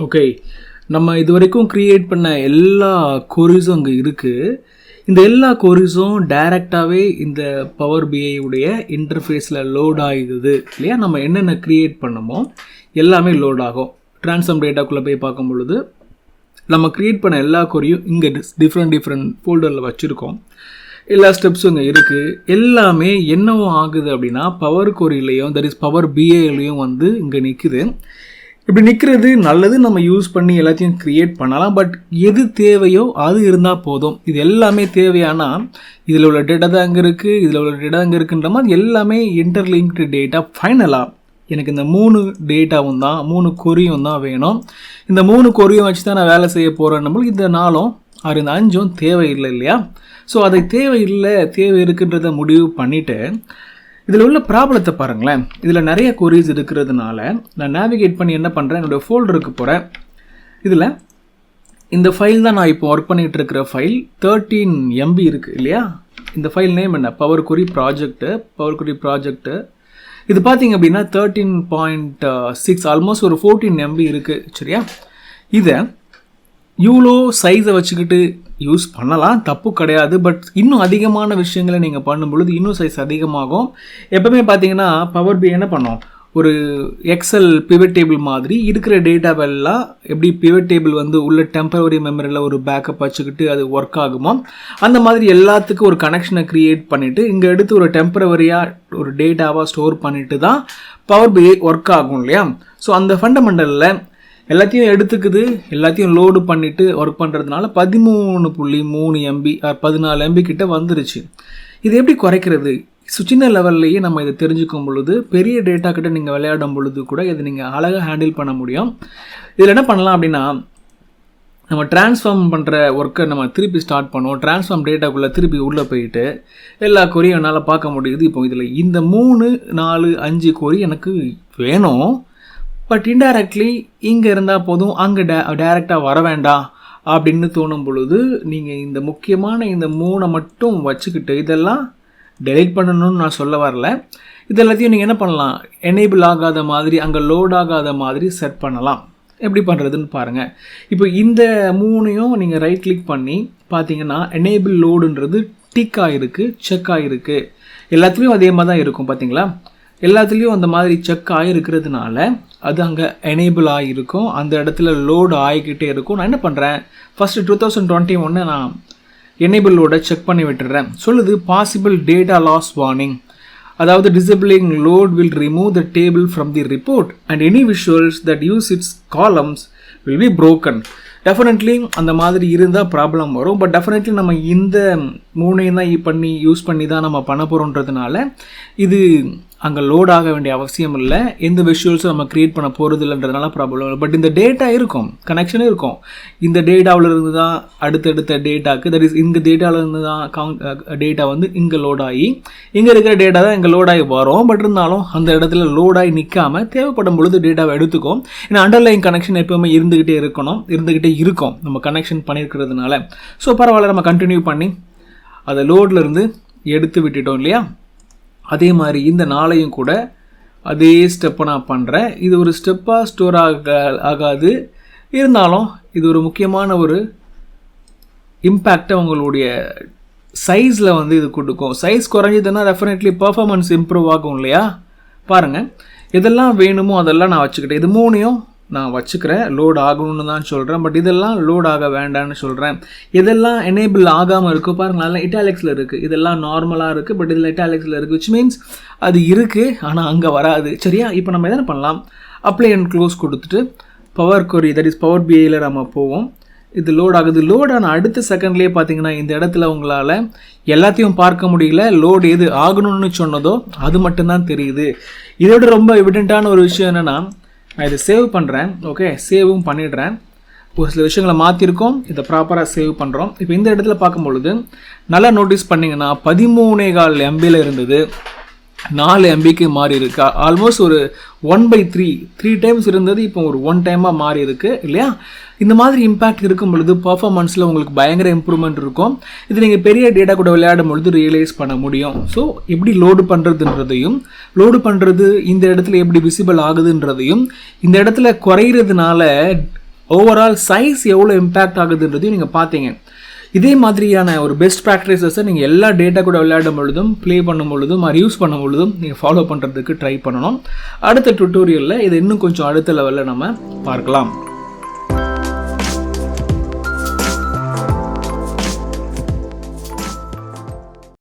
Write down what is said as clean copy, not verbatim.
Okay, நம்ம இது வரைக்கும் க்ரியேட் பண்ண எல்லா கொரிஸும் அங்கே இருக்குது. இந்த எல்லா கொரிஸும் டைரெக்டாகவே இந்த பவர் பிஐ உடைய இன்டர்ஃபேஸில் லோட் ஆகிடுது இல்லையா. நம்ம என்னென்ன க்ரியேட் பண்ணமோ எல்லாமே லோட் ஆகும். ட்ரான்ஸ்ஃபார்ம் டேட்டாக்குள்ளே போய் பார்க்கும் பொழுது நம்ம க்ரியேட் பண்ண எல்லா கொரியும் இங்கே டிஃப்ரெண்ட் ஃபோல்டரில் வச்சுருக்கோம். எல்லா ஸ்டெப்ஸும் இங்கே இருக்குது. எல்லாமே என்னவும் ஆகுது அப்படின்னா பவர் கொரியிலையும் தட் இஸ் பவர் பிஏலையும் வந்து இங்கே நிற்குது. இப்படி நிற்கிறது நல்லது, நம்ம யூஸ் பண்ணி எல்லாத்தையும் க்ரியேட் பண்ணலாம். பட் எது தேவையோ அது இருந்தால் போதும். இது எல்லாமே தேவையானா இதில் உள்ள டேட்டா தான் அங்கே இருக்குது, இதில் உள்ள டேட்டா அங்கே இருக்குன்ற மாதிரி எல்லாமே இன்டர்லிங்க்டு டேட்டா. ஃபைனலாக எனக்கு இந்த 3 டேட்டாவும் தான் 3 கொரியும் தான் வேணும். இந்த 3 கொரியும் வச்சு தான் நான் வேலை செய்ய போகிறேன். நம்மளுக்கு இந்த 4 6 இந்த 5 தேவையில்லை இல்லையா. ஸோ அதை தேவை இருக்குன்றதை முடிவு பண்ணிவிட்டு இதில் உள்ள ப்ராப்ளத்தை பாருங்களேன். இதில் நிறைய கொரிஸ் இருக்கிறதுனால நான் நேவிகேட் பண்ணி என்ன பண்ணுறேன், என்னுடைய ஃபோல்டருக்கு போகிறேன். இதில் இந்த ஃபைல் தான் நான் இப்போ ஒர்க் பண்ணிகிட்டு இருக்கிற ஃபைல் 13 MB இருக்குது இல்லையா. இந்த ஃபைல் நேம் என்ன, பவர் கொரி ப்ராஜெக்ட்டு. இது பார்த்தீங்க அப்படின்னா 13.6 ஆல்மோஸ்ட் ஒரு 14 MB இருக்குது சரியா. இதை இவ்வளோ சைஸை வச்சுக்கிட்டு யூஸ் பண்ணலாம், தப்பு கிடையாது. பட் இன்னும் அதிகமான விஷயங்களை நீங்கள் பண்ணும்பொழுது இன்னும் சைஸ் அதிகமாகும். எப்போவுமே பார்த்தீங்கன்னா பவர் பி என்ன பண்ணோம், ஒரு எக்ஸல் பிவட் டேபிள் மாதிரி இருக்கிற டேட்டாவெல்லாம் எப்படி பிவட் டேபிள் வந்து உள்ள டெம்பரவரி மெமரியில் ஒரு பேக்கப் வச்சுக்கிட்டு அது ஒர்க் ஆகுமோ அந்த மாதிரி எல்லாத்துக்கும் ஒரு கனெக்ஷனை க்ரியேட் பண்ணிவிட்டு இங்கே எடுத்து ஒரு டெம்பரவரியாக ஒரு டேட்டாவாக ஸ்டோர் பண்ணிட்டு தான் பவர் பி ஒர்க் ஆகும் இல்லையா. ஸோ அந்த ஃபண்டமெண்டலில் எல்லாத்தையும் எடுத்துக்குது, எல்லாத்தையும் லோடு பண்ணிவிட்டு ஒர்க் பண்ணுறதுனால 13.3 MB 14 MB கிட்ட வந்துருச்சு. இது எப்படி குறைக்கிறது? சின்ன லெவல்லையே நம்ம இதை தெரிஞ்சுக்கும் பொழுது பெரிய டேட்டா கிட்ட நீங்கள் விளையாடும் பொழுது கூட இதை நீங்கள் அழகாக ஹேண்டில் பண்ண முடியும். இதில் என்ன பண்ணலாம் அப்படின்னா, நம்ம ட்ரான்ஸ்ஃபார்ம் பண்ணுற ஒர்க்கை நம்ம திருப்பி ஸ்டார்ட் பண்ணுவோம். ட்ரான்ஸ்ஃபார்ம் டேட்டாக்குள்ளே திருப்பி உள்ளே போயிட்டு எல்லா கொரியும் என்னால் பார்க்க முடியுது. இப்போ இதில் இந்த 3 4 5 கொரி எனக்கு வேணும். பட் இன்டைரக்ட்லி இங்கே இருந்தால் போதும், அங்கே டைரெக்டாக வர வேண்டாம் அப்படின்னு தோணும் பொழுது நீங்கள் இந்த முக்கியமான இந்த 3 மட்டும் வச்சுக்கிட்டு இதெல்லாம் டெலீட் பண்ணணும்னு நான் சொல்ல வரல. இது எல்லாத்தையும் நீங்கள் என்ன பண்ணலாம், எனேபிள் ஆகாத மாதிரி அங்கே லோட் ஆகாத மாதிரி செட் பண்ணலாம். எப்படி பண்ணுறதுன்னு பாருங்கள். இப்போ இந்த 3ஐயும் நீங்கள் ரைட் கிளிக் பண்ணி பார்த்தீங்கன்னா எனேபிள் லோடுன்றது டிக் ஆகிருக்கு, செக் ஆகிருக்கு. எல்லாத்துலேயும் அதே மாதிரி தான் இருக்கும் பார்த்தீங்களா. எல்லாத்துலேயும் அந்த மாதிரி செக் ஆகிருக்கிறதுனால அது அங்கே எனேபிள் ஆகிருக்கும், அந்த இடத்துல லோடு ஆகிக்கிட்டே இருக்கும். நான் என்ன பண்ணுறேன், ஃபஸ்ட்டு 2021 நான் எனேபிள் லோடை செக் பண்ணி விட்டுறேன். சொல்லுது பாசிபிள் டேட்டா லாஸ் வார்னிங், அதாவது disabling load will remove the table from the report and any visuals that use its columns will be broken. Definitely அந்த மாதிரி இருந்தால் ப்ராப்ளம் வரும். பட் டெஃபினெட்லி நம்ம இந்த 3ஐயும் தான் யூஸ் பண்ணி தான் நம்ம பண்ண போகிறோன்றதுனால இது அங்கே லோட் ஆக வேண்டிய அவசியம் இல்லை. எந்த விஷுவல்ஸும் நம்ம க்ரியேட் பண்ண போகிறது இல்லைன்றதுனால ப்ராப்ளம் இல்லை. பட் இந்த டேட்டா இருக்கும், கனெக்ஷனும் இருக்கும். இந்த டேட்டாவில் இருந்து தான் அடுத்தடுத்த டேட்டாக்கு, தட் இஸ் இந்த டேட்டாவில் இருந்து தான் டேட்டா வந்து இங்கே லோட் ஆகி இங்கே இருக்கிற டேட்டா தான் இங்கே லோட் ஆகி வரும். பட் இருந்தாலும் அந்த இடத்துல லோட் ஆகி நிற்காமல் தேவைப்படும் பொழுது டேட்டாவை எடுத்துக்கும். ஏன்னா அண்டர்லைன் கனெக்ஷன் எப்போவுமே இருந்துக்கிட்டே இருக்கும் நம்ம கனெக்ஷன் பண்ணியிருக்கிறதுனால. ஸோ பரவாயில்ல, நம்ம கண்டினியூ பண்ணி அதை லோடில் இருந்து எடுத்து விட்டுட்டோம் இல்லையா. அதே மாதிரி இந்த 4ஐயும் கூட அதே ஸ்டெப்பை நான் பண்ணுறேன். இது ஒரு ஸ்டெப்பாக ஸ்டோர் ஆகாது, இருந்தாலும் இது ஒரு முக்கியமான ஒரு இம்பேக்டை உங்களுடைய சைஸில் வந்து இது கொடுக்கும். சைஸ் குறைஞ்சதுன்னா டெஃபினெட்லி பர்ஃபார்மன்ஸ் இம்ப்ரூவ் ஆகும் இல்லையா. பாருங்கள், எதெல்லாம் வேணுமோ அதெல்லாம் நான் வச்சுக்கிட்டேன். இது 3ஐயும் நான் வச்சுக்கிறேன், லோட் ஆகணும்னு தான் சொல்கிறேன். பட் இதெல்லாம் லோட் ஆக வேண்டாம்னு சொல்கிறேன். இதெல்லாம் எனேபிள் ஆகாமல் இருக்குது பாருங்கள், அதெல்லாம் இட்டாலிக்ஸில் இருக்குது. இதெல்லாம் நார்மலாக இருக்குது, பட் இதில் இட்டாலிக்ஸில் இருக்குது. விச் மீன்ஸ் அது இருக்குது ஆனால் அங்கே வராது சரியா. இப்போ நம்ம என்ன பண்ணலாம், அப்ளை அண்ட் க்ளோஸ் கொடுத்துட்டு power query that is power பிஐயில் நம்ம போவோம். இது லோட் ஆகுது. லோட் ஆன அடுத்த செகண்ட்லேயே பார்த்தீங்கன்னா இந்த இடத்துல உங்களால் எல்லாத்தையும் பார்க்க முடியல. லோடு எது ஆகணும்னு சொன்னதோ அது மட்டும்தான் தெரியுது. இதோட ரொம்ப எவிடெண்ட்டான ஒரு விஷயம் என்னென்னா, நான் இதை சேவ் பண்ணுறேன். ஓகே, சேவும் பண்ணிடுறேன். ஒரு சில விஷயங்களை மாற்றிருக்கோம், இதை ப்ராப்பராக சேவ் பண்ணுறோம். இப்போ இந்த இடத்துல பார்க்கும்பொழுது நல்லா நோட்டீஸ் பண்ணிங்கன்னா 13.4 MBயில் இருந்தது 4 MBக்கு மாறி இருக்கு. ஆல்மோஸ்ட் ஒரு 1/3 டைம்ஸ் இருந்தது, இப்போ ஒரு 1 டைமாக மாறி இருக்கு இல்லையா. இந்த மாதிரி இம்பேக்ட் இருக்கும் பொழுது பர்ஃபார்மன்ஸில் உங்களுக்கு பயங்கர இம்ப்ரூவ்மெண்ட் இருக்கும். இது நீங்கள் பெரிய டேட்டா கூட விளையாடும் பொழுது ரியலைஸ் பண்ண முடியும். ஸோ எப்படி லோடு பண்ணுறதுன்றதையும், லோடு பண்ணுறது இந்த இடத்துல எப்படி விசிபிள் ஆகுதுன்றதையும், இந்த இடத்துல குறையிறதுனால ஓவரால் சைஸ் எவ்வளோ இம்பேக்ட் ஆகுதுன்றதையும் நீங்கள் பார்த்தீங்க. இதே மாதிரியான ஒரு பெஸ்ட் ப்ராக்டிசஸை நீங்கள் எல்லா டேட்டா கூட விளையாடும் பொழுதும், ப்ளே பண்ணும் பொழுதும், யூஸ் பண்ணும் பொழுதும் நீங்கள் ஃபாலோ பண்ணுறதுக்கு ட்ரை பண்ணணும். அடுத்த டுட்டோரியலில் இதை இன்னும் கொஞ்சம் அடுத்த லெவலில் நம்ம பார்க்கலாம்.